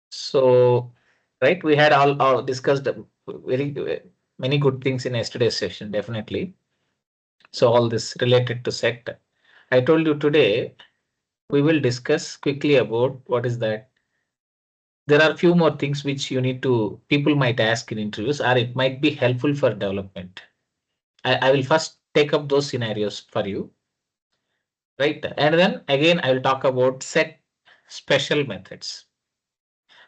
So, right, we had all discussed very many good things in yesterday's session, definitely. So all this related to set. I told you today we will discuss quickly about what is that. There are few more things which you need to people might ask in interviews, or it might be helpful for development. I will first take up those scenarios for you, right? And then again I will talk about set special methods.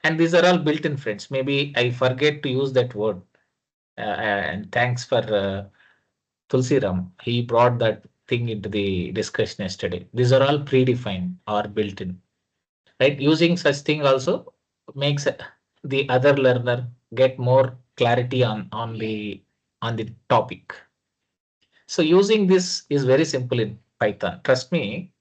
And these are all built-in friends. Maybe I forget to use that word. And thanks for Tulsi Ram. He brought that thing into the discussion yesterday. These are all predefined or built-in, right? Using such thing also makes the other learner get more clarity on the topic. So using this is very simple in Python. Trust me,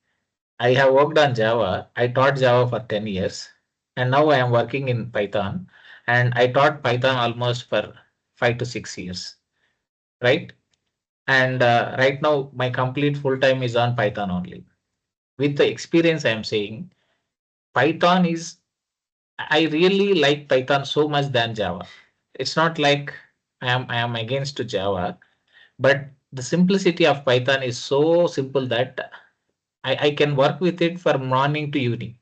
I have worked on Java. I taught Java for 10 years and now I am working in Python, and I taught Python almost for 5 to 6 years, right? And right now my complete full time is on Python only. With the experience I am saying, Python is, I really like Python so much than Java. It's not like I am against to Java, but the simplicity of Python is so simple that I can work with it from morning to evening.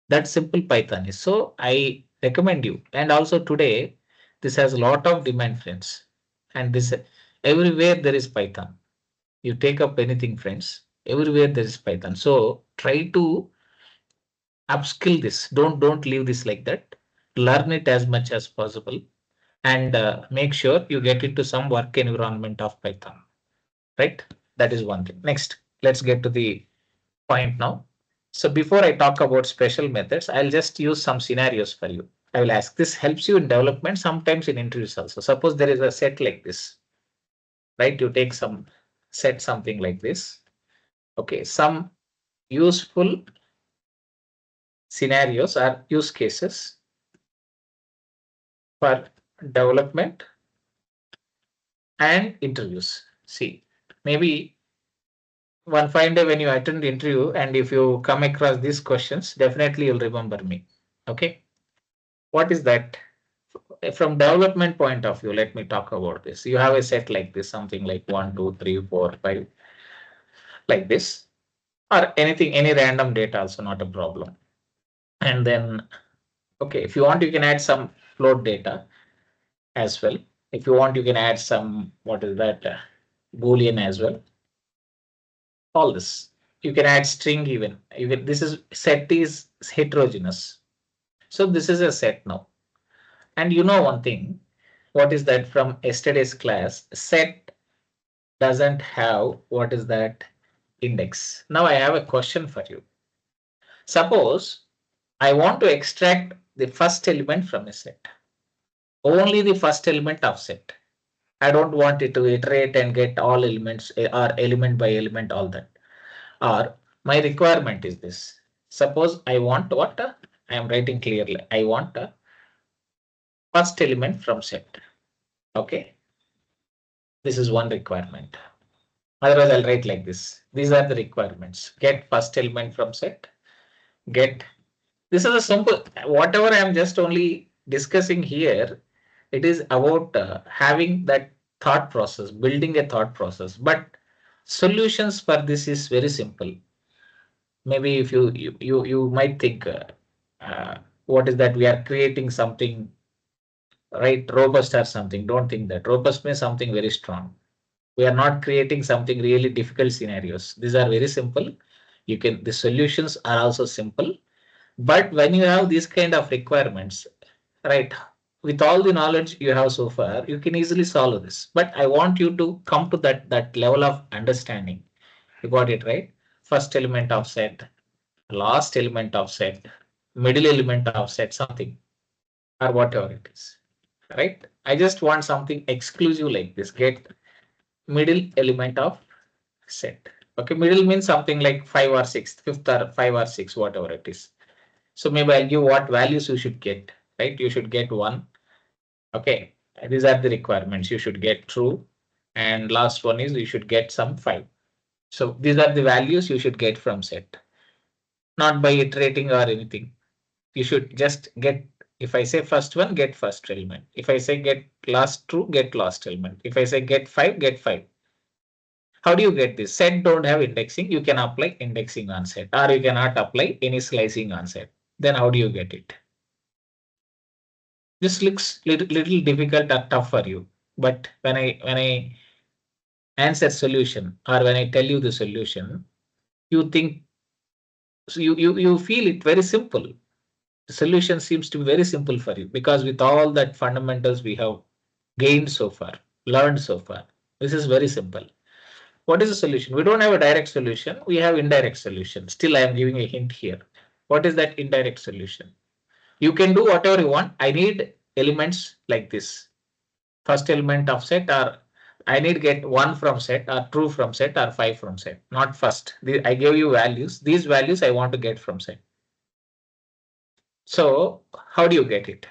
That simple Python is. So I recommend you. And also today, this has a lot of demand, friends. And this everywhere there is Python. You take up anything, friends. Everywhere there is Python. So try to upskill this. Don't leave this like that. Learn it as much as possible, and make sure you get into some work environment of Python. Right? That is one thing. Next, let's get to the point now. So before I talk about special methods, I'll just use some scenarios for you. I will ask. This helps you in development, sometimes in interviews also. Suppose there is a set like this, right? You take some set something like this. Okay, some useful scenarios or use cases for development and interviews. See, maybe one fine day when you attend the interview and if you come across these questions, definitely you'll remember me. Okay, what is that? From development point of view, let me talk about this. You have a set like this, something like 1, 2, 3, 4, 5, like this, or anything, any random data also not a problem. And then, okay, if you want, you can add some float data as well. If you want, you can add some, what is that, Boolean as well. All this. You can add string even. Even this is set is heterogeneous. So this is a set now. And you know one thing, what is that from yesterday's class? Set doesn't have what is that index. Now I have a question for you. Suppose I want to extract the first element from a set, only the first element of set. I don't want it to iterate and get all elements or element by element, all that. Or my requirement is this. Suppose I want what? I am writing clearly. I want a first element from set. Okay. This is one requirement. Otherwise, I'll write like this. These are the requirements. Get first element from set. Get. This is a simple. Whatever I am just only discussing here, it is about having that thought process, building a thought process. But solutions for this is very simple. Maybe if you might think, what is that? We are creating something, right? Robust or something. Don't think that robust means something very strong. We are not creating something really difficult scenarios. These are very simple. You can, the solutions are also simple. But when you have these kind of requirements, right, with all the knowledge you have so far, you can easily solve this. But I want you to come to that level of understanding. You got it, right? First element of set, last element of set, middle element of set, something, or whatever it is, right? I just want something exclusive like this. Get middle element of set. Okay, middle means something like 5 or 6, fifth or 5 or 6, whatever it is. So maybe I'll give what values you should get, right? You should get 1. Okay, these are the requirements. You should get true. And last one is you should get some 5. So these are the values you should get from set, not by iterating or anything. You should just get If I say first one, get first element. If I say get last true, get last element. If I say get 5, get 5. How do you get this? Set don't have indexing. You can apply indexing on set, or you cannot apply any slicing on set. Then how do you get it? This looks little difficult or tough for you. But when I answer solution, or when I tell you the solution, you think, so you feel it very simple. The solution seems to be very simple for you, because with all that fundamentals we have gained so far, learned so far, this is very simple. What is the solution? We don't have a direct solution. We have indirect solution. Still, I am giving a hint here. What is that indirect solution? You can do whatever you want. I need elements like this. First element of set, or I need get 1 from set, or true from set, or 5 from set. Not first. I gave you values. These values I want to get from set. So how do you get it?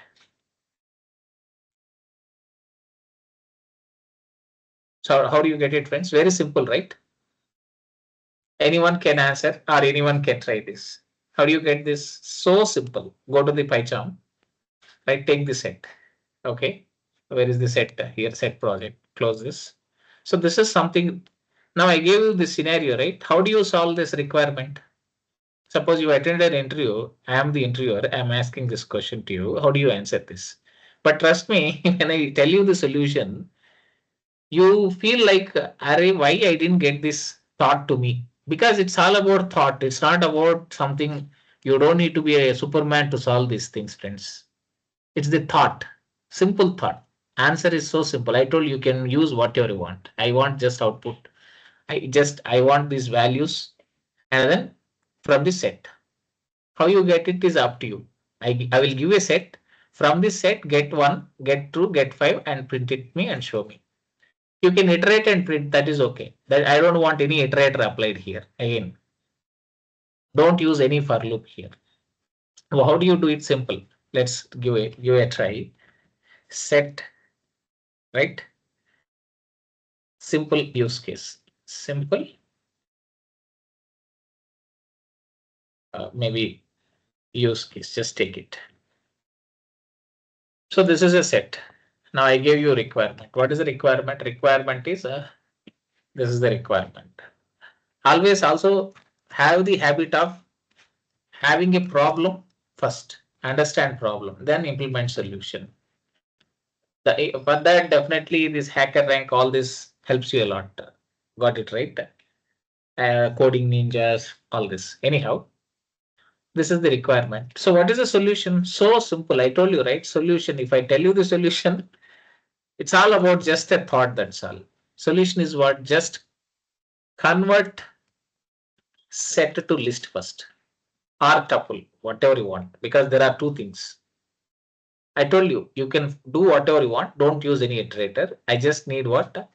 So how do you get it, friends? Very simple, right? Anyone can answer, or anyone can try this. How do you get this? So simple. Go to the PyCharm, right? Take the set. Okay. Where is the set? Here, set project. Close this. So this is something. Now I gave you this scenario, right? How do you solve this requirement? Suppose you attended an interview. I am the interviewer. I'm asking this question to you. How do you answer this? But trust me, when I tell you the solution, you feel like, Array, why I didn't get this thought to me? Because it's all about thought. It's not about something. You don't need to be a Superman to solve these things, friends. It's the thought, simple thought. Answer is so simple. I told you can use whatever you want. I want just output. I want these values, and then from the set. How you get it is up to you. I will give a set. From this set, get 1, get 2, get 5, and print it me and show me. You can iterate and print, that is okay. That I don't want any iterator applied here. Again, don't use any for loop here. Well, how do you do it? Simple. Let's give a try. Set, right? Simple use case. Simple. Maybe use case. Just take it. So this is a set. Now I gave you requirement. What is the requirement? Requirement is this is the requirement. Always also have the habit of having a problem first. Understand problem, then implement solution. But that definitely this HackerRank, all this helps you a lot. Got it right? Coding ninjas, all this. Anyhow, this is the requirement. So what is the solution? So simple. I told you, right? Solution. If I tell you the solution, it's all about just a thought. That's all. Solution is what? Just convert set to list first, or tuple, whatever you want, because there are two things. I told you, you can do whatever you want. Don't use any iterator. I just need what?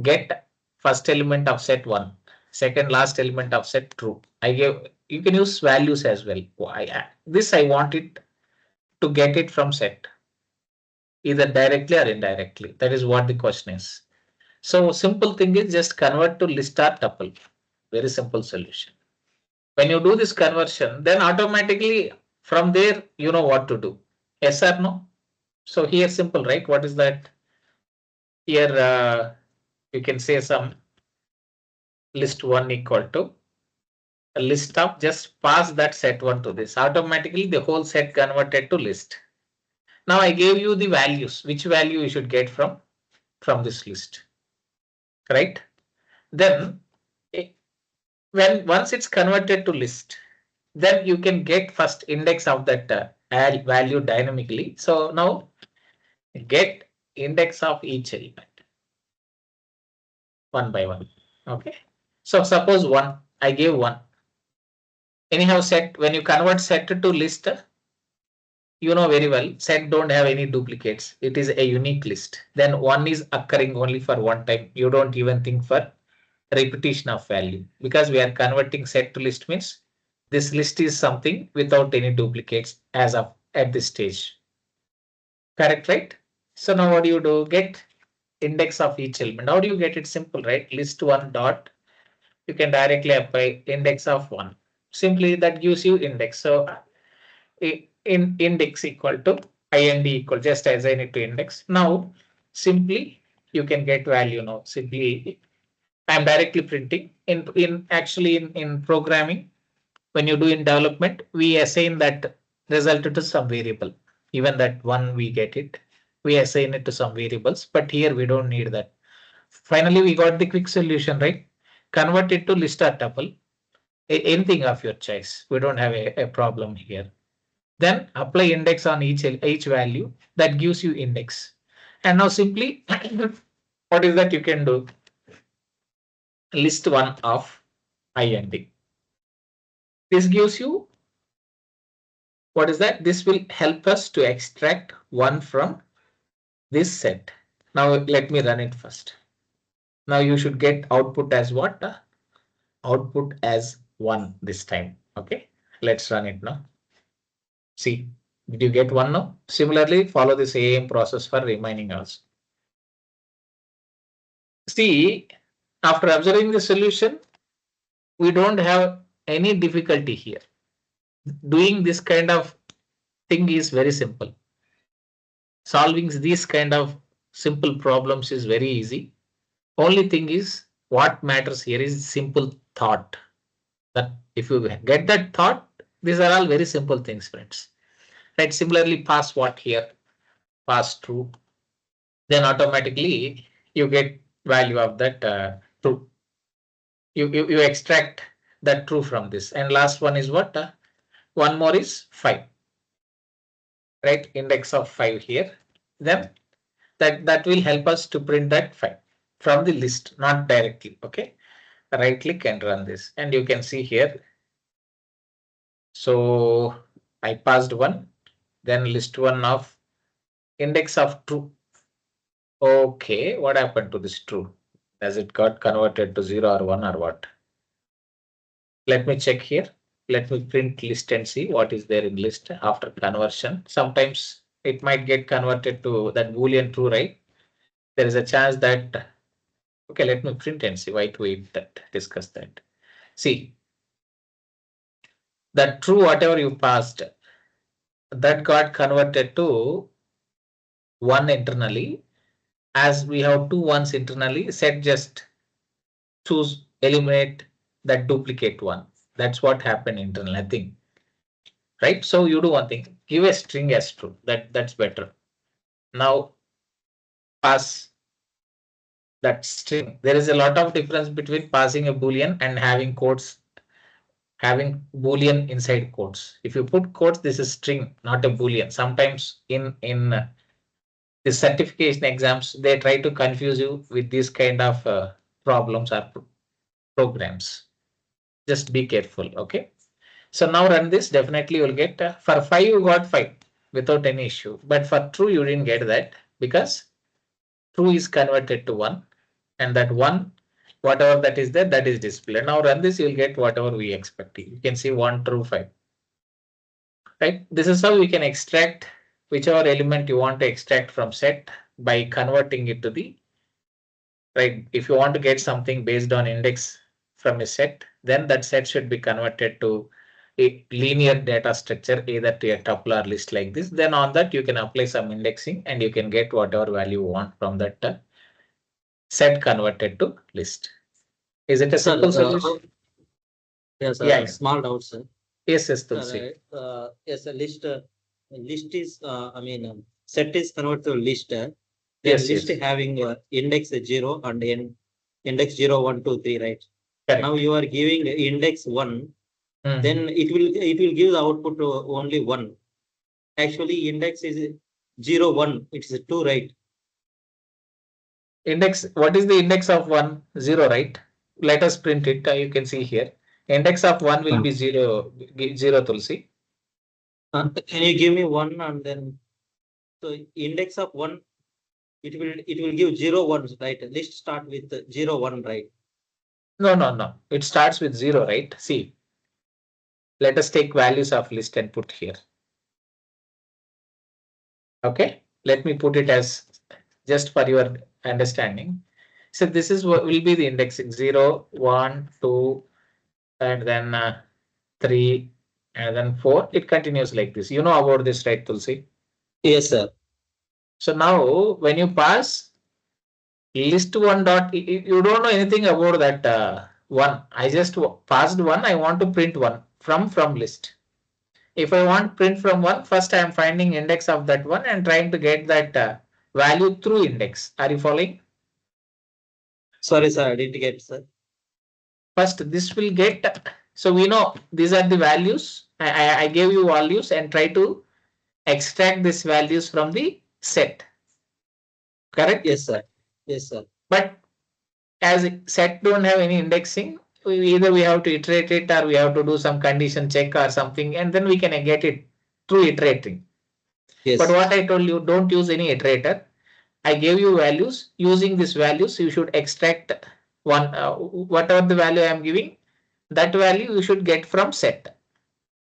Get first element of set 1, second last element of set true. You can use values as well. This I want it to get it from set, either directly or indirectly. That is what the question is. So simple thing is just convert to list or tuple. Very simple solution. When you do this conversion, then automatically from there, you know what to do. Yes or no? So here simple, right? What is that? Here you can say some list 1 equal to a list of, just pass that set 1 to this. Automatically the whole set converted to list. Now I gave you the values, which value you should get from this list, right? Then once it's converted to list, then you can get first index of that value dynamically. So now get index of each element one by one. Okay. So suppose 1, I gave 1. Anyhow, set, when you convert set to list, you know very well, set don't have any duplicates. It is a unique list. Then 1 is occurring only for one time. You don't even think for repetition of value, because we are converting set to list means this list is something without any duplicates as of at this stage. Correct, right? So now what do you do? Get index of each element. How do you get it? Simple, right? List 1 dot. You can directly apply index of 1. Simply that gives you index. So in index equal to IND equal, just assign it to index. Now, simply you can get value now. Simply, I'm directly printing in programming. When you do in development, we assign that result to some variable. Even that one we get it, we assign it to some variables. But here we don't need that. Finally, we got the quick solution, right? Convert it to list or tuple, anything of your choice. We don't have a problem here. Then apply index on each value that gives you index. And now simply, what is that you can do? List one of IND. This gives you, what is that? This will help us to extract one from this set. Now let me run it first. Now you should get output as what? Output as 1 this time. Okay, let's run it now. See, did you get 1 now? Similarly, follow the same process for remaining also. See, after observing the solution, we don't have any difficulty here. Doing this kind of thing is very simple. Solving these kind of simple problems is very easy. Only thing is, what matters here is simple thought. That if you get that thought, these are all very simple things, friends. Right? Similarly, pass what here? Pass true. Then automatically you get value of that true. You extract that true from this. And last one is what? One more is 5. Right? Index of 5 here. Then that will help us to print that 5 from the list, not directly. Okay. Right click and run this. And you can see here. So I passed 1. Then list 1 of index of true. Okay, what happened to this true? Has it got converted to 0 or 1 or what? Let me check here. Let me print list and see what is there in list after conversion. Sometimes it might get converted to that Boolean true, right? There is a chance that, okay, let me print and see. Why to wait that, discuss that. See, that true, whatever you passed, that got converted to 1 internally. As we have 2 ones internally, set just choose eliminate that duplicate one. That's what happened internal, nothing. Right? So you do one thing, give a string as true. That's better. Now pass that string. There is a lot of difference between passing a Boolean and having quotes, having Boolean inside quotes. If you put quotes, this is string, not a Boolean. Sometimes in the certification exams, they try to confuse you with these kind of problems or programs. Just be careful. Okay. So now run this. Definitely you'll get for 5 you got 5 without any issue. But for true you didn't get that because true is converted to 1 and that 1 whatever that is there that is displayed. Now run this, you'll get whatever we expect. You can see 1 true 5. Right. This is how we can extract whichever element you want to extract from set by converting it to the right. If you want to get something based on index from a set, then that set should be converted to a linear data structure, either to a tuple or list like this. Then on that you can apply some indexing and you can get whatever value you want from that set converted to list. Is it a simple solution? Yes, Yeah. small doubt, sir. Yes, Tulsi. Yes, a list. List is, set is converted to list. Then Yes, list yes. having index 0 and index 0, 1, 2, 3, right? Correct. Now you are giving index 1. Then it will give the output to only 1. Actually, index is 0, 1. It is 2, right? Index. What is the index of 1? 0, right? Let us print it. You can see here. Index of 1 will be 0. 0, Tulsi. Can you give me 1 and then so index of 1? It will give 0, 1, right? List start with 0, 1, right? No. It starts with 0, right? See. Let us take values of list and put here. Okay, let me put it as just for your understanding. So this is what will be the indexing 0, 1, 2, and then 3, and then 4. It continues like this. You know about this, right, Tulsi? Yes, sir. So now when you pass list one dot, you don't know anything about that one. I just passed one. I want to print one from list. If I want print from one, first I am finding index of that one and trying to get that value through index. Are you following? Sorry, sir. I didn't get, sir. First, this will get. So we know these are the values. I gave you values and try to extract these values from the set. Correct? Yes, sir. Yes, sir. But as set don't have any indexing, either we have to iterate it or we have to do some condition check or something, and then we can get it through iterating. Yes. But what I told you, don't use any iterator. I gave you values. Using these values, you should extract one, whatever the value I am giving, that value you should get from set.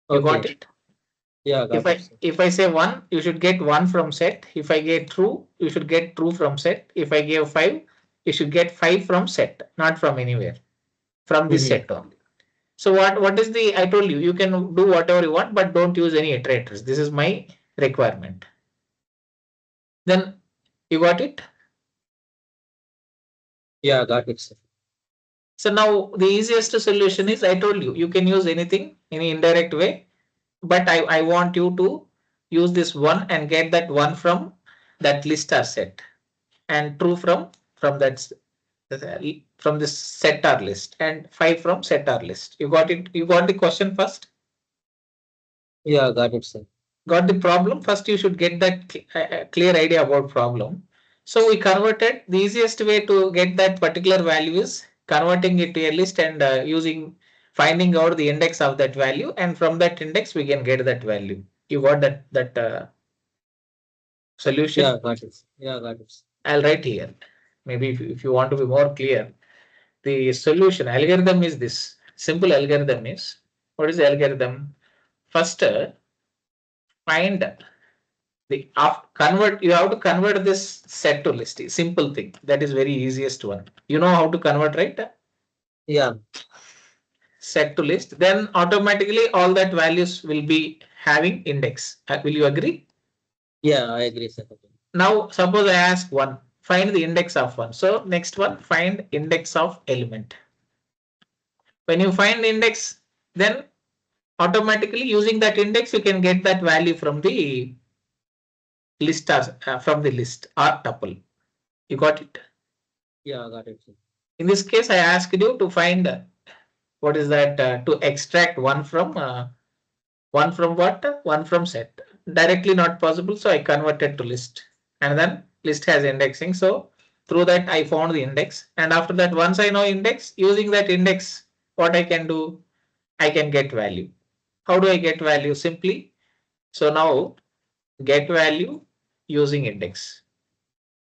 You got it? Yeah, got it, sir. If I say 1, you should get 1 from set. If I get true, you should get true from set. If I give 5, you should get 5 from set, not from anywhere, from this set only. So what is the, I told you, you can do whatever you want, but don't use any iterators. This is my requirement. Then you got it? Yeah, got it, sir. So now the easiest solution is, I told you, you can use anything, any indirect way, but I want you to use this one and get that one from that list or set, and true from that from this set or list, and 5 from set or list. You got it? You got the question first? Yeah, got it, sir. Got the problem? First you should get that clear idea about problem. So we converted. The easiest way to get that particular value is converting it to a list and using finding out the index of that value, and from that index we can get that value. You got that solution? Yeah, got it. Yeah, got it. I'll write here. Maybe if you want to be more clear, the solution algorithm is this. Simple algorithm is, what is the algorithm? First, find the convert. You have to convert this set to list. Simple thing. That is very easiest one. You know how to convert, right? Yeah. Set to list. Then automatically all that values will be having index. Will you agree? Yeah, I agree, sir. Now suppose I ask one. Find the index of one. So next one, find index of element. When you find index, then automatically using that index, you can get that value from the list from the list or tuple. You got it? Yeah, got it, sir. In this case, I asked you to find what is that to extract one from what? One from set. Directly not possible, so I converted to list, and then list has indexing. So through that I found the index, and after that, once I know index, using that index, what I can do, I can get value. How do I get value? Simply, so now get value using index.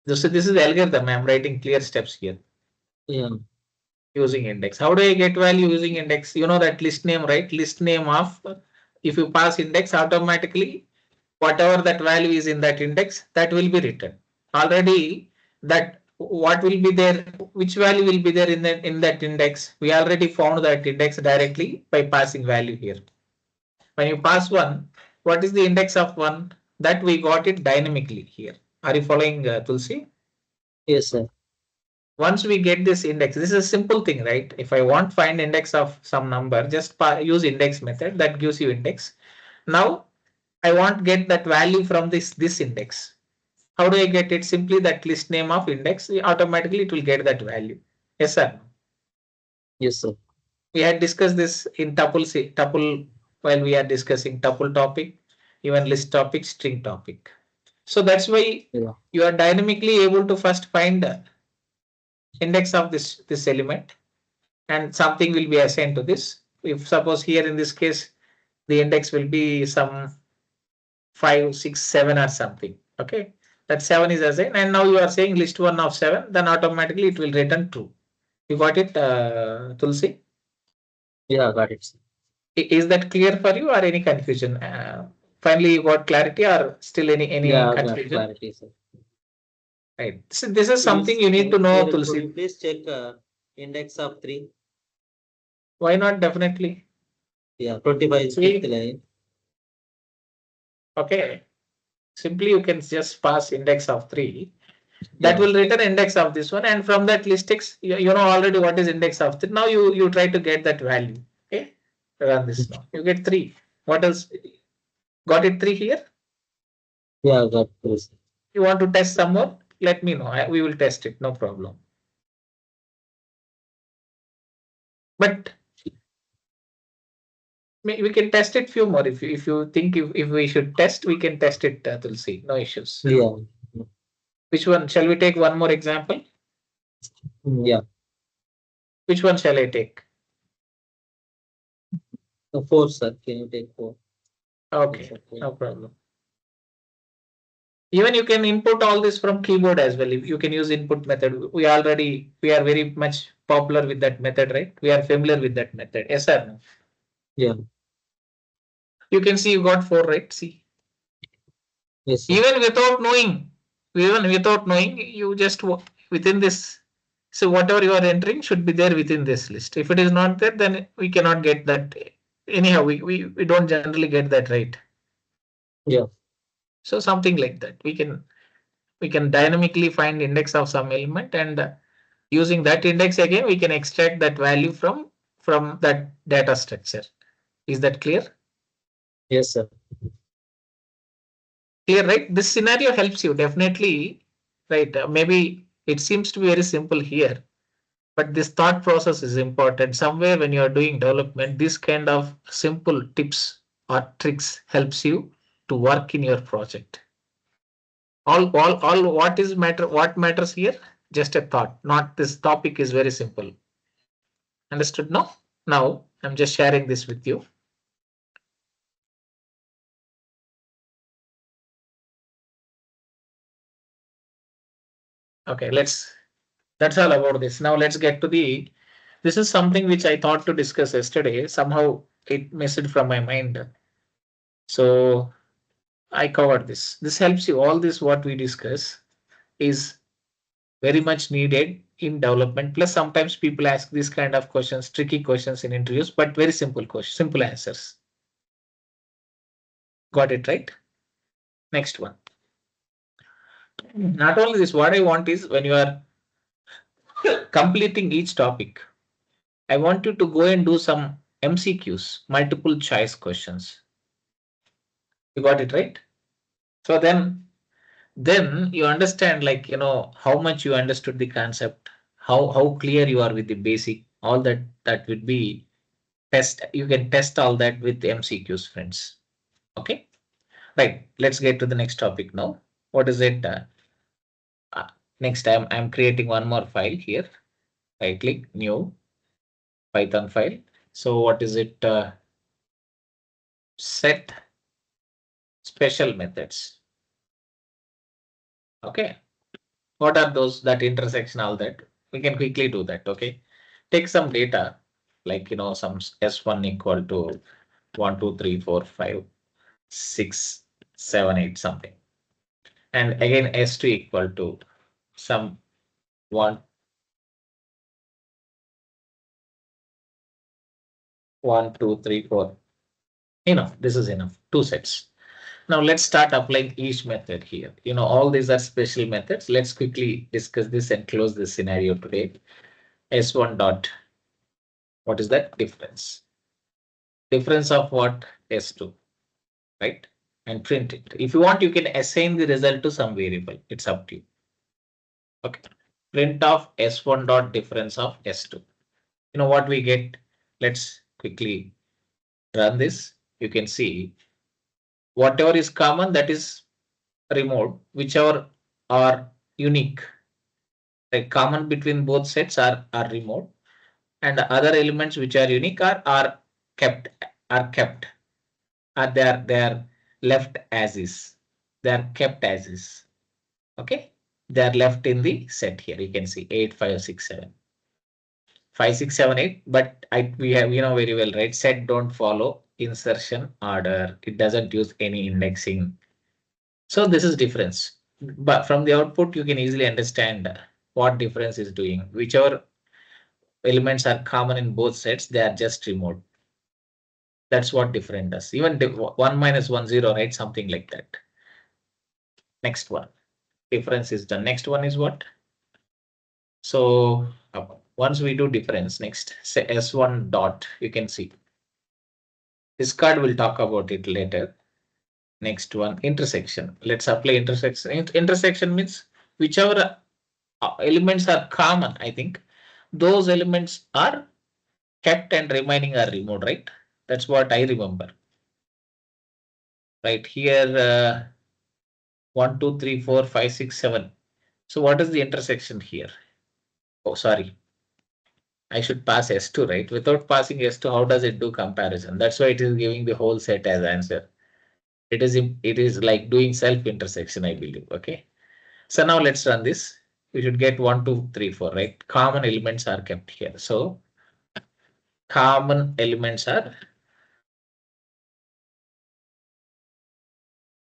This is the algorithm. I'm writing clear steps here. Yeah. Using index. How do I get value using index? You know that list name, right? List name of, if you pass index, automatically whatever that value is in that index, that will be written. Already that what will be there, which value will be there in that index? We already found that index directly by passing value here. When you pass 1, what is the index of 1? That we got it dynamically here. Are you following, Tulsi? Yes, sir. Once we get this index, this is a simple thing, right? If I want find index of some number, just use index method, that gives you index. Now I want get that value from this index. How do I get it? Simply that list name of index, automatically it will get that value. Yes, sir. Yes, sir. We had discussed this in tuple while we are discussing tuple topic, even list topic, string topic. So that's why you are dynamically able to first find index of this element, and something will be assigned to this. If suppose here in this case, the index will be some 5, 6, 7 or something. Okay, that 7 is assigned, and now you are saying list 1 of 7, then automatically it will return true. You got it, Tulsi? Yeah, got it, sir. Is that clear for you or any confusion? Finally, you got clarity or still any confusion? Clarity, sir. Right. So this is something you need to know, Tulsi. Could you please check index of 3? Why not? Definitely. Yeah, 25 is fifth line. Okay. Simply you can just pass index of 3. That Yeah. will return index of this one, and from that list X, you know already what is index of 3. Now you try to get that value. Okay, run this now. You get 3. What else? Got it 3 here? Yeah, got this. You want to test some more? Let me know. We will test it. No problem. But we can test it few more. If you think if we should test, we can test it, Tulsi. No issues. Yeah. Which one? Shall we take one more example? Yeah. Which one shall I take? 4, sir. Can you take 4? Okay, no problem. Even you can input all this from keyboard as well. If you can use input method, we are very much popular with that method, right? We are familiar with that method. Yes, sir. Yeah. You can see you got 4, right? See, Yes, sir. even without knowing, you just within this. So whatever you are entering should be there within this list. If it is not there, then we cannot get that. Anyhow, we don't generally get that right. Yeah. So something like that. We can dynamically find index of some element, and using that index again, we can extract that value from that data structure. Is that clear? Yes, sir. Clear, right? This scenario helps you definitely, right? Maybe it seems to be very simple here, but this thought process is important. Somewhere when you are doing development, this kind of simple tips or tricks helps you to work in your project. All what matters here? Just a thought, not this topic is very simple. Understood now? Now I'm just sharing this with you. Okay, that's all about this. Now let's get to this is something which I thought to discuss yesterday. Somehow it missed from my mind. So I covered this. This helps you. All this what we discuss is very much needed in development. Plus sometimes people ask these kind of questions, tricky questions in interviews, but very simple questions, simple answers. Got it right? Next one. Not only this, what I want is when you are completing each topic, I want you to go and do some MCQs, multiple choice questions. You got it right? So then you understand, like, how much you understood the concept, how clear you are with the basic, all that would be test. You can test all that with MCQs, friends. Okay, right. Let's get to the next topic now. What is it? Next, I'm creating one more file here. Right click, new Python file. So what is it? Set special methods. Okay. What are those? That intersection, all that. We can quickly do that. Okay. Take some data, like, some S1 equal to 1, 2, 3, 4, 5, 6, 7, 8, something. And again, S2 equal to some 1, 1, 2, 3, 4. Enough. This is enough. 2 sets. Now let's start applying each method here. All these are special methods. Let's quickly discuss this and close this scenario today. S1 dot, what is that? Difference. Difference of what? S2, right? And print it. If you want, you can assign the result to some variable. It's up to you. Okay. Print of S1 dot difference of S2. You know what we get? Let's quickly run this. You can see whatever is common, that is removed, whichever are unique, like common between both sets are removed, and the other elements which are unique are kept are kept they are left as is. They are kept as is. Okay, they are left in the set here. You can see 8, 5, 6, 7. 5, 6, 7, 8. But we have, very well, right? Set don't follow insertion order. It doesn't use any indexing. So this is difference. But from the output, you can easily understand what difference is doing. Whichever elements are common in both sets, they are just removed. That's what different does. Even 1 minus 1, 0, right? Something like that. Next one, difference is done. Next one is what? So once we do difference, next say S1 dot, you can see. This card will talk about it later. Next one, intersection. Let's apply intersection. Intersection means whichever elements are common, I think those elements are kept and remaining are removed, right? That's what I remember. Right here, 1, 2, 3, 4, 5, 6, 7. So what is the intersection here? Oh, sorry. I should pass S2, right? Without passing S2, how does it do comparison? That's why it is giving the whole set as answer. It is like doing self intersection, I believe. Okay. So now let's run this. We should get 1, 2, 3, 4, right? Common elements are kept here. So common elements are,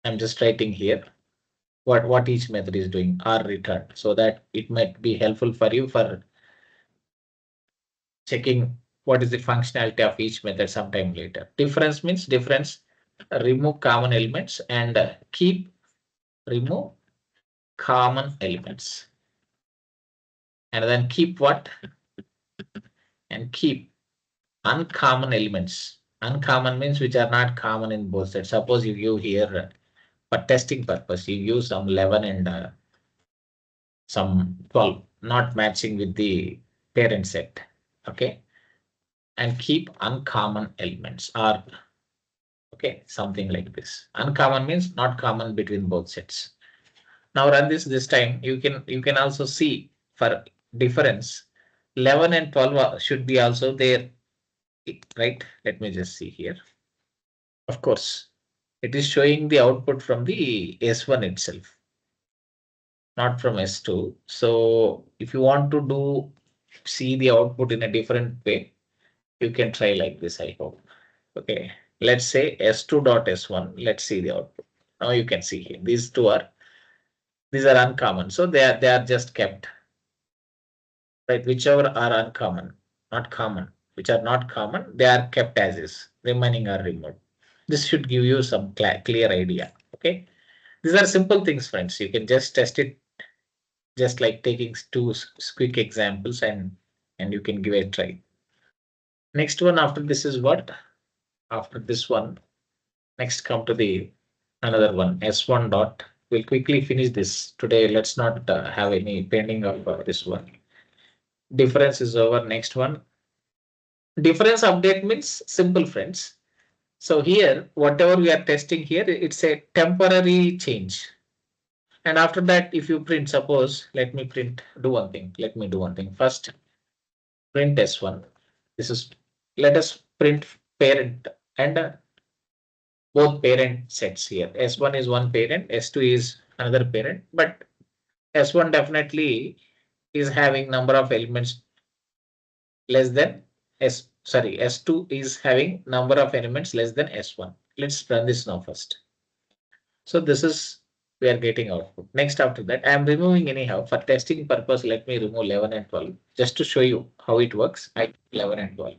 I'm just writing here what each method is doing are returned, so that it might be helpful for you for checking what is the functionality of each method sometime later. Difference means difference, remove common elements and remove common elements. And then keep what? And keep uncommon elements. Uncommon means which are not common in both sets. Suppose you give here for testing purpose, you use some 11 and some 12 not matching with the parent set. Okay. And keep uncommon elements or okay, something like this. Uncommon means not common between both sets. Now run this time. You can also see for difference 11 and 12 should be also there, right? Let me just see here. Of course, it is showing the output from the S1 itself, not from S2. So if you want to see the output in a different way, you can try like this, I hope. Okay, let's say S2 dot S1. Let's see the output. Now you can see here. These are uncommon. So they are just kept. Right, whichever are uncommon, not common, which are not common, they are kept as is, remaining are removed. This should give you some clear idea. Okay, these are simple things, friends. You can just test it, just like taking two quick examples, and you can give it a try. Next one after this is what? After this one, next come to the another one, S1 dot. We'll quickly finish this today. Let's not have any pending of this one. Difference is over. Next one. Difference update means simple, friends. So here, whatever we are testing here, it's a temporary change. And after that, if you print, suppose, let me do one thing. Let me do one thing. First, print S1. Let us print parent and both parent sets here. S1 is one parent, S2 is another parent, but S1 definitely is having number of elements less than S2 is having number of elements less than S1. Let's run this now first. So this is, we are getting output. Next after that, I am removing anyhow for testing purpose. Let me remove 11 and 12 just to show you how it works. 11 and 12.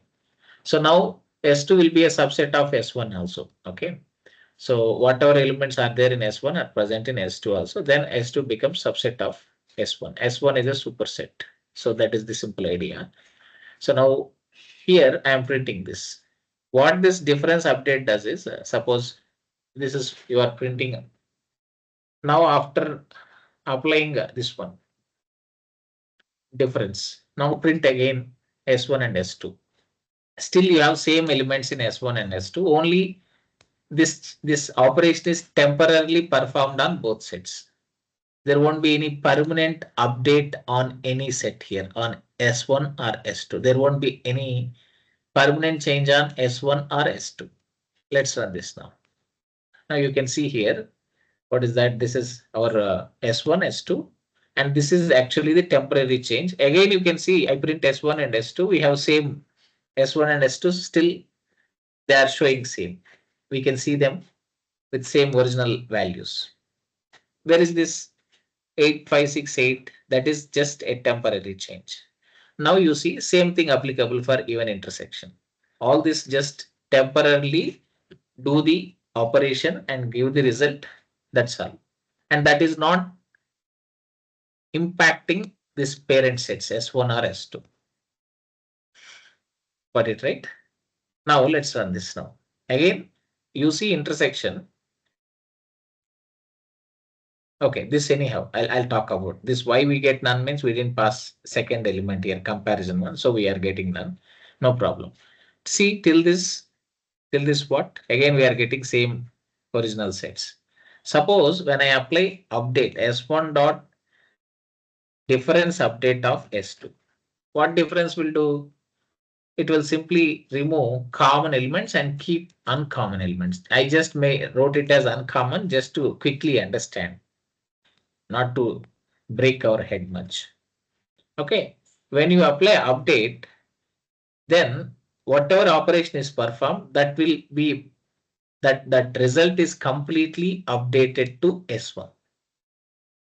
So now S2 will be a subset of S1 also. Okay. So whatever elements are there in S1 are present in S2 also. Then S2 becomes subset of S1. S1 is a superset. So that is the simple idea. So now here I am printing this. What this difference update does is, suppose this is you are printing. Now after applying this one difference, now print again S1 and S2. Still you have same elements in S1 and S2. Only this operation is temporarily performed on both sets. There won't be any permanent update on any set here on S1 or S2. There won't be any permanent change on S1 or S2. Let's run this now. Now you can see here, what is that? This is our S1, S2, and this is actually the temporary change. Again, you can see I print S1 and S2. We have same S1 and S2 still they are showing same. We can see them with same original values. Where is this 8568? That is just a temporary change. Now you see same thing applicable for even intersection. All this just temporarily do the operation and give the result. That's all. and that is not impacting this parent sets S1 or S2. Got it right? Now let's run this now. Again, you see intersection. Okay, this anyhow, I'll talk about this. Why we get none means we didn't pass second element here, comparison one. So we are getting none. No problem. See till this what? Again, we are getting same original sets. Suppose when I apply update S1 dot difference update of S2, what difference will do? It will simply remove common elements and keep uncommon elements. I just wrote it as uncommon just to quickly understand, not to break our head much. Okay, when you apply update, then whatever operation is performed, that will be that result is completely updated to S1.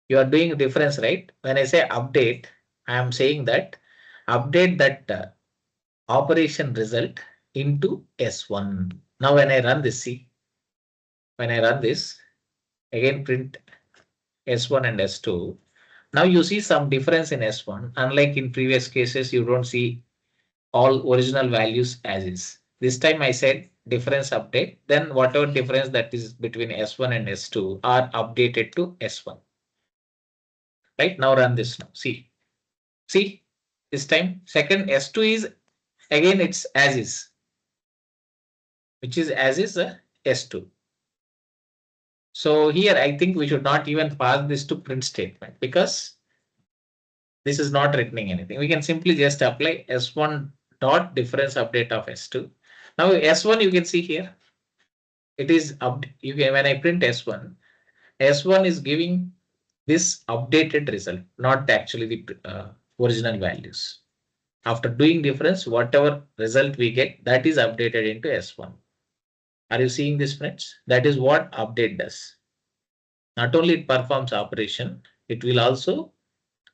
You are doing difference, right? When I say update, I am saying that update that operation result into S1. Now when I run this, see, when I run this, again print S1 and S2. Now you see some difference in S1. Unlike in previous cases, you don't see all original values as is. This time I said difference update, then whatever difference that is between S1 and S2 are updated to S1. Right now run this now. See, this time second S2 is again it's as is, which is as is S2. So here I think we should not even pass this to print statement because this is not returning anything. We can simply just apply S1 dot difference update of S2. Now S1 you can see here. It is up. You can when I print S1, S1 is giving this updated result, not actually the original values. After doing difference, whatever result we get, that is updated into S1. Are you seeing this, friends? That is what update does. Not only it performs operation, it will also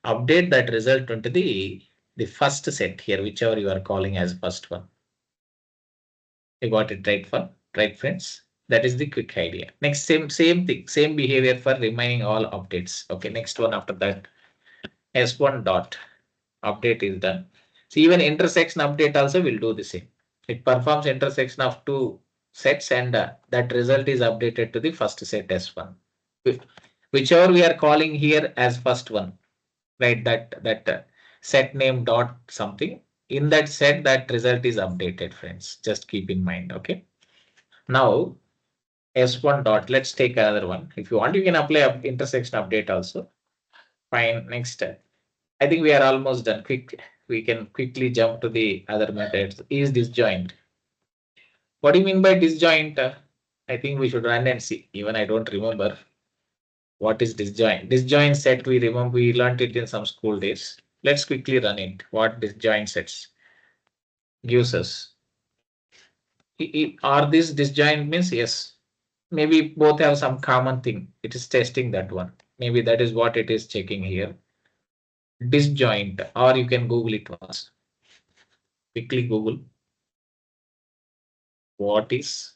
update that result into the first set here, whichever you are calling as first one. You got it right, friends? That is the quick idea. Next, same thing, same behavior for remaining all updates. Okay, next one after that, S1 dot update is done. So even intersection update also will do the same. It performs intersection of two sets and that result is updated to the first set S1. Whichever we are calling here as first one, right? That set name dot something. In that set, that result is updated, friends. Just keep in mind. Okay. Now S1 dot. Let's take another one. If you want, you can apply intersection update also. Fine. Next. I think we are almost done. We can quickly jump to the other methods. Is disjoint. What do you mean by disjoint? I think we should run and see. Even I don't remember what is disjoint. Disjoint set we remember we learned it in some school days. Let's quickly run it. What disjoint sets gives us. Are these disjoint means yes. Maybe both have some common thing. It is testing that one. Maybe that is what it is checking here. Disjoint, or you can Google it once. Quickly Google. What is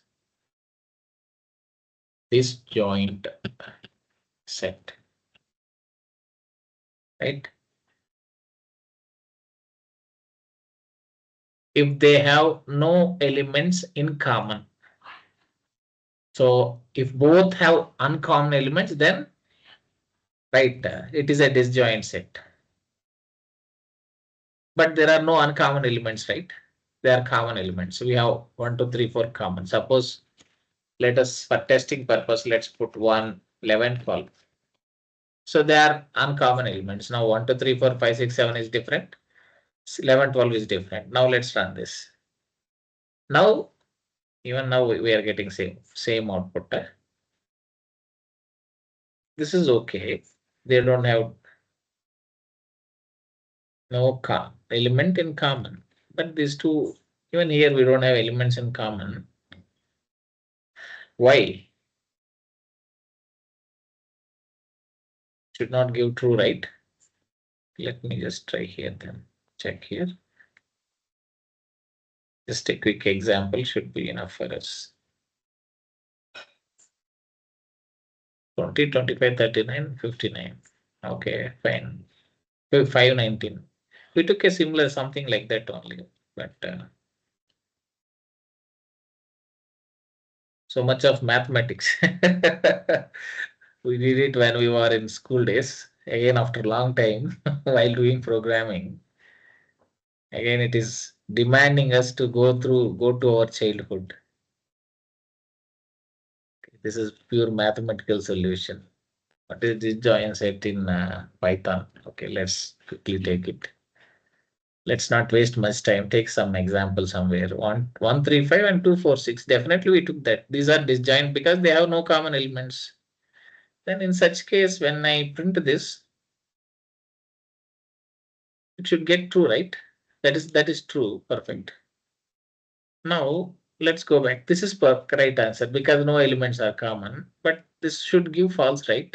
disjoint set? Right? If they have no elements in common. So if both have uncommon elements, then right, it is a disjoint set. But there are no uncommon elements, right? They are common elements. So we have 1, 2, 3, 4 common. Suppose let us for testing purpose, let's put 1, 11, 12. So they are uncommon elements. Now 1, 2, 3, 4, 5, 6, 7 is different. 11, 12 is different. Now let's run this. Now, even now we are getting same output. This is okay. They don't have no element in common. But these two, even here we don't have elements in common. Why? Should not give true, right? Let me just try here then. Check here. Just a quick example should be enough for us. 20, 25, 39, 59. Okay, fine. 519. We took a similar something like that only, but so much of mathematics. We did it when we were in school days. Again, after a long time, while doing programming, again it is demanding us to go to our childhood. This is pure mathematical solution. What is this join set in Python? Okay, let's quickly take it. Let's not waste much time. Take some example somewhere. 135 and 246. Definitely we took that. These are disjoint because they have no common elements. Then in such case, when I print this, it should get true, right? That is true. Perfect. Now let's go back. This is right answer because no elements are common, but this should give false, right?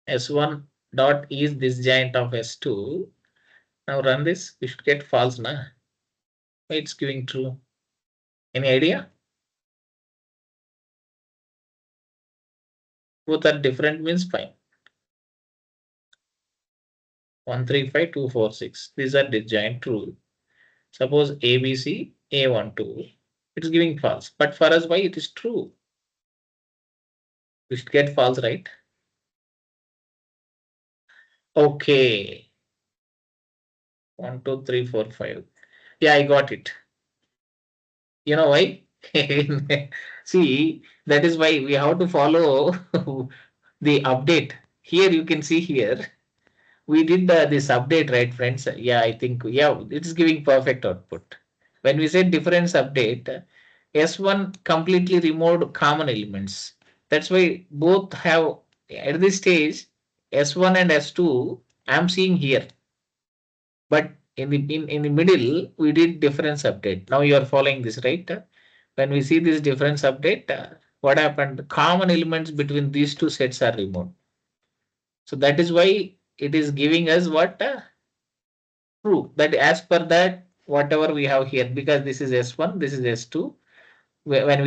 S1 dot is disjoint of S2. Now run this. We should get false, na? Why it's giving true? Any idea? Both are different means fine. 135, 246. These are disjoint true. Suppose ABC, A12. It's giving false. But for us, why it is true? We should get false, right? Okay. 1, 2, 3, 4, 5. Yeah, I got it. You know why? See, that is why we have to follow the update. Here you can see here. We did this update, right, friends? Yeah, I think, yeah, it is giving perfect output. When we say difference update, S1 completely removed common elements. That's why both have, at this stage, S1 and S2, I'm seeing here. But in the middle, we did difference update. Now you are following this, right? When we see this difference update, what happened? The common elements between these two sets are removed. So that is why it is giving us what? True. That as per that, whatever we have here, because this is S1, this is S2. When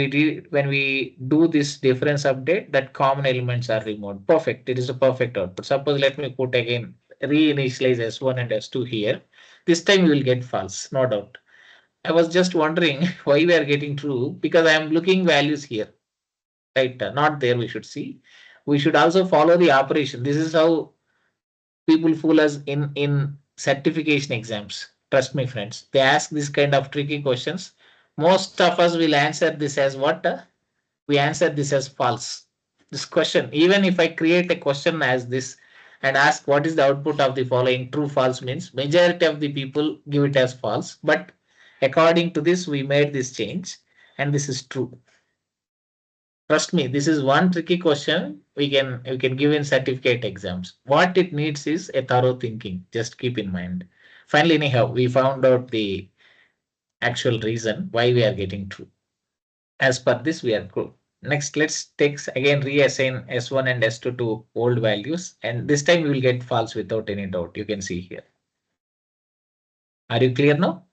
we do this difference update, that common elements are removed. Perfect. It is a perfect output. Suppose let me put again reinitialize S1 and S2 here. This time you will get false, no doubt. I was just wondering why we are getting true because I am looking values here, right? Not there. We should see. We should also follow the operation. This is how people fool us in certification exams. Trust me, friends. They ask this kind of tricky questions. Most of us will answer this as what? We answer this as false. This question, even if I create a question as this and ask what is the output of the following, true false means majority of the people give it as false. But according to this, we made this change and this is true. Trust me, this is one tricky question we can give in certificate exams. What it needs is a thorough thinking. Just keep in mind. Finally, anyhow, we found out the actual reason why we are getting true. As per this, we are good. Next, let's take again reassign S1 and S2 to old values. And this time we will get false without any doubt. You can see here. Are you clear now?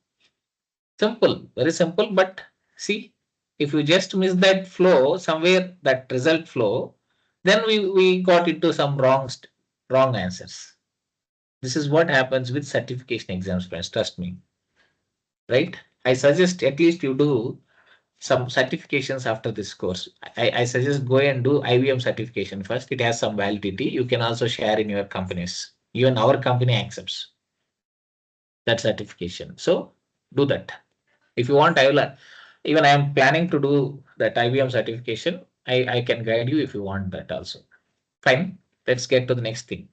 Simple, very simple. But see, if you just miss that flow somewhere, that result flow, then we got into some wrong answers. This is what happens with certification exams, friends. Trust me. Right? I suggest at least you do some certifications after this course. I suggest go and do IBM certification first. It has some validity. You can also share in your companies. Even our company accepts that certification. So do that. If you want, I will even I am planning to do that IBM certification. I can guide you if you want that also. Fine. Let's get to the next thing.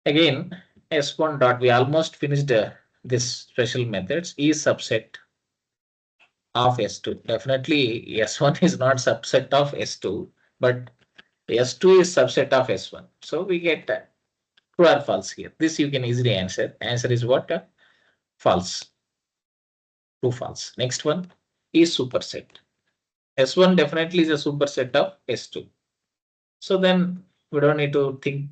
Again, S1 dot, we almost finished this special methods is subset of S2. Definitely S1 is not subset of S2, but S2 is subset of S1. So we get true or false here. This you can easily answer. Answer is what? False. True, false. Next one is superset. S1 definitely is a superset of S2. So then we don't need to think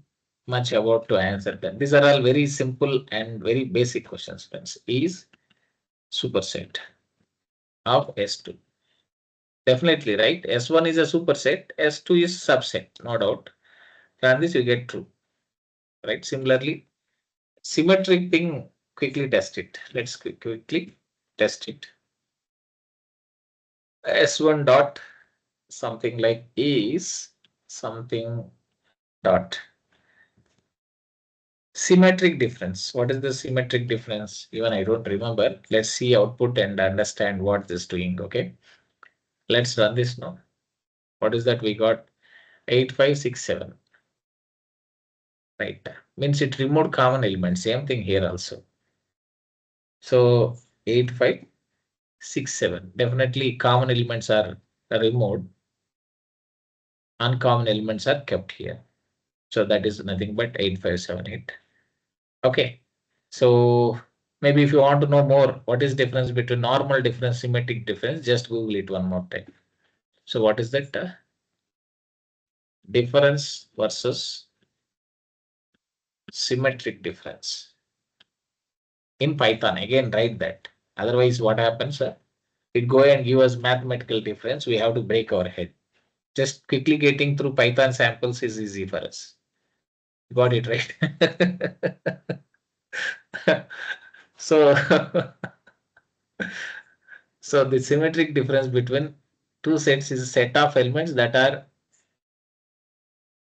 much about to answer them. These are all very simple and very basic questions, friends. Is superset of S2. Definitely, right? S1 is a superset, S2 is subset, no doubt. Run this, you get true, right? Similarly, symmetric thing, quickly test it. Let's quickly test it. S1 dot something like is something dot. Symmetric difference. What is the symmetric difference? Even I don't remember. Let's see output and understand what this is doing. Okay. Let's run this now. What is that? We got 8567. Right. Means it removed common element. Same thing here also. So 8567. Definitely common elements are removed. Uncommon elements are kept here. So that is nothing but 8578. Okay. So maybe if you want to know more, what is difference between normal difference, symmetric difference, just Google it one more time. So what is that? Difference versus symmetric difference. In Python, again, write that. Otherwise, what happens? It go and give us mathematical difference. We have to break our head. Just quickly getting through Python samples is easy for us. Got it right. So, so the symmetric difference between two sets is a set of elements that are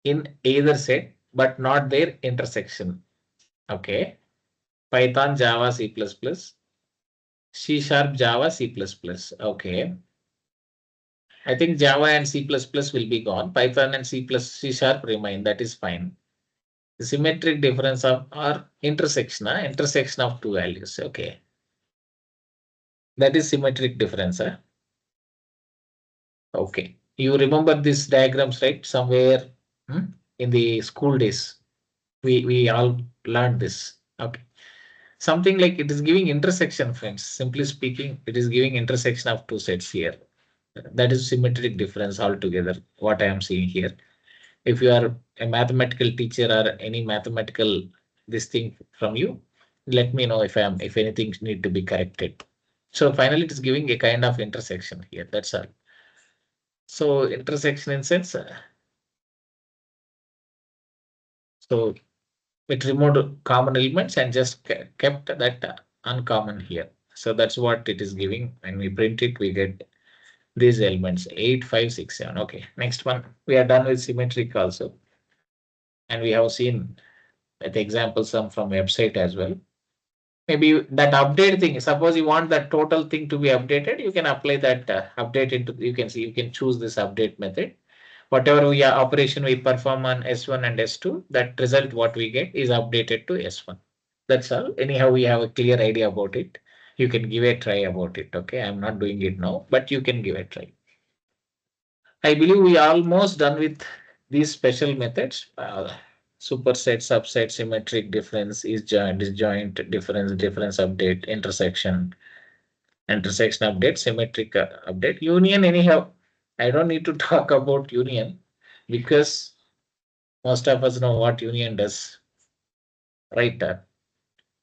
in either set but not their intersection. Okay. Python, Java, C++, C Sharp, Java, C++. Okay. I think Java and C++ will be gone. Python and C Sharp remain. That is fine. The symmetric difference of or intersection, intersection of two values. Okay. That is symmetric difference. Okay. You remember these diagrams, right? Somewhere in the school days, we all learned this. Okay. Something like it is giving intersection, friends. Simply speaking, it is giving intersection of two sets here. That is symmetric difference altogether, what I am seeing here. If you are a mathematical teacher or any mathematical this thing from you, let me know if anything need to be corrected. So finally, it is giving a kind of intersection here. That's all. So intersection in sense, so it removed common elements and just kept that uncommon here. So that's what it is giving. When we print it, we get these elements 8, 5, 6, 7. Okay, next one. We are done with symmetric also. And we have seen the example some from website as well. Maybe that update thing, suppose you want that total thing to be updated, you can apply that update into, you can see, you can choose this update method. Whatever we are operation we perform on S1 and S2, that result what we get is updated to S1. That's all. Anyhow, we have a clear idea about it. You can give a try about it. Okay, I'm not doing it now, but you can give a try. I believe we are almost done with these special methods. Superset, subset, symmetric difference, is joint, disjoint, difference, difference update, intersection, intersection update, symmetric update, union. Anyhow, I don't need to talk about union because most of us know what union does, right?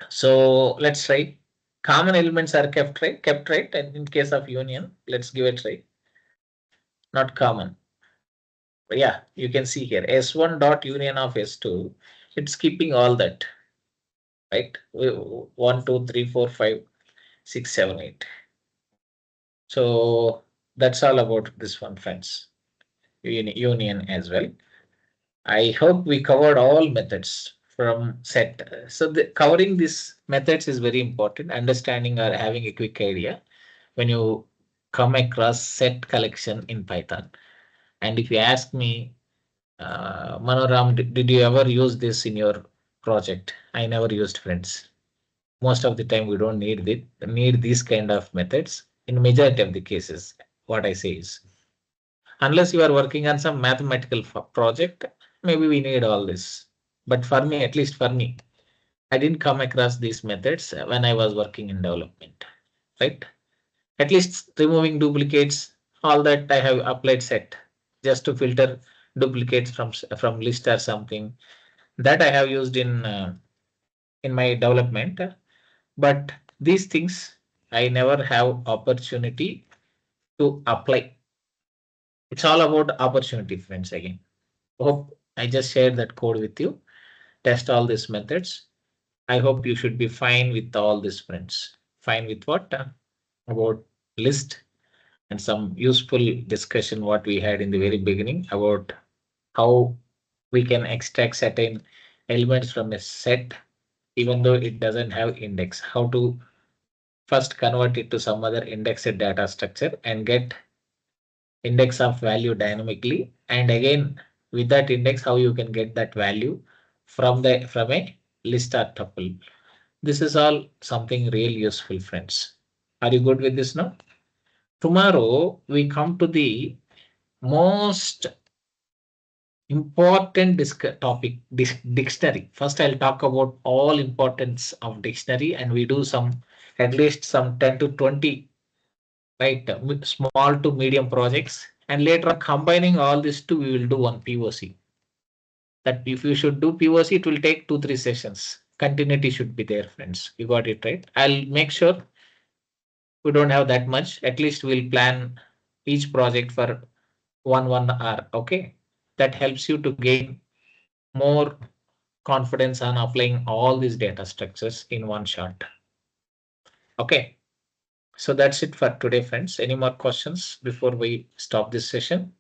So let's try. Common elements are kept right, and in case of union, let's give it a try. Not common. But yeah, you can see here S1 dot union of S2. It's keeping all that, right? 1, 2, 3, 4, 5, 6, 7, 8. So that's all about this one, friends. Union as well. I hope we covered all methods from set. So covering these methods is very important. Understanding or having a quick idea when you come across set collection in Python. And if you ask me, Manoram, did you ever use this in your project? I never used, friends. Most of the time we don't need these kind of methods in majority of the cases. What I say is, unless you are working on some mathematical project, maybe we need all this. But for me, at least for me, I didn't come across these methods when I was working in development, right? At least removing duplicates, all that I have applied set just to filter duplicates from list or something that I have used in my development. But these things I never have opportunity to apply. It's all about opportunity, friends. Again, hope I just shared that code with you. Test all these methods. I hope you should be fine with all these, friends. Fine with what? About list and some useful discussion what we had in the very beginning about how we can extract certain elements from a set even though it doesn't have index. How to first convert it to some other indexed data structure and get index of value dynamically, and again with that index how you can get that value from a list or tuple. This is all something real useful, friends. Are you good with this now? Tomorrow we come to the most important topic, dictionary. First I'll talk about all importance of dictionary, and we do some at least some 10 to 20, right, small to medium projects, and later on combining all these two we will do one POC. That if you should do POC it will take 2-3 sessions. Continuity should be there, friends. You got it right. I'll make sure we don't have that much. At least we'll plan each project for 1 hour. Okay, that helps you to gain more confidence on applying all these data structures in one shot. Okay, so that's it for today, friends. Any more questions before we stop this session?